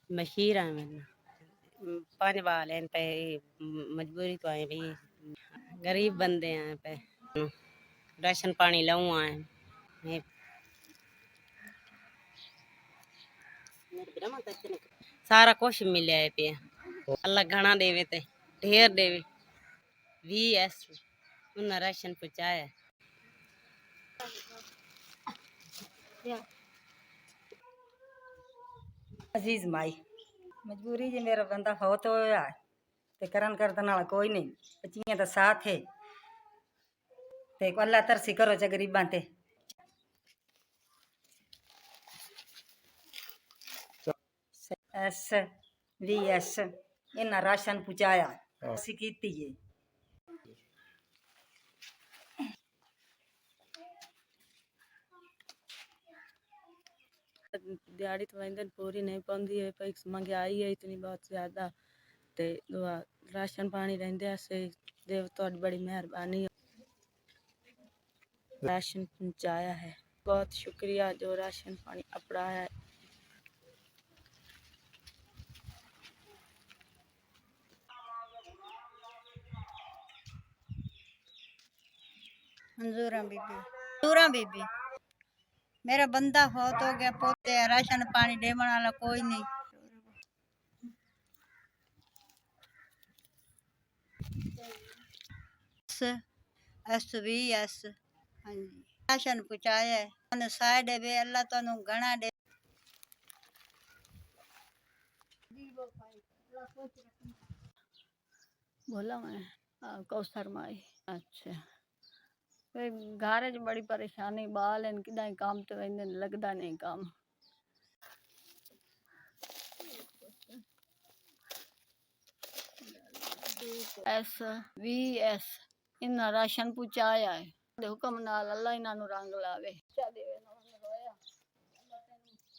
Machine है मैं पानी वाले हैं पे मजबूरी तो आए भी गरीब बंदे हैं पे राशन पानी लाऊं आए मैं सारा कुछ मिले है पे अल्लाह घना देवे ते ढेर देवे VS उन्हें राशन पहुंचाया अजीज माई मजबूरी जी मेरा बंदा फौत होया ते करन करदन वाला कोई नहीं बच्चियां दा साथ है ते अल्लाह तरसी करो च गरीबां ते SVS इन्ना राशन पहुंचाया असी कीती है दिहाड़ी तो ईंधन पूरी नहीं पाती है पर महंगाई है इतनी बहुत ज़्यादा ते दुआ राशन पानी रेंदे से देव तो बड़ी मेहरबानी राशन पहुंचाया है बहुत शुक्रिया जो राशन पानी अपड़ाया है। मंजूरा बीबी मेरा बंदा फौत हो गया पोते राशन पानी देवन वाला कोई नहीं SVS हाँ जी राशन पहुंचाया है उन्हें साय देवे अल्लाह तनु घना दे बोला मैं कौसर माई अच्छा घर च बड़ी परेशानी बाल इन कि काम तो वेंदे लगदा नहीं काम SVS इन्ना राशन पहुंचाया है हुक्म नाल अल्लाह इन्हां नूं रंग लावे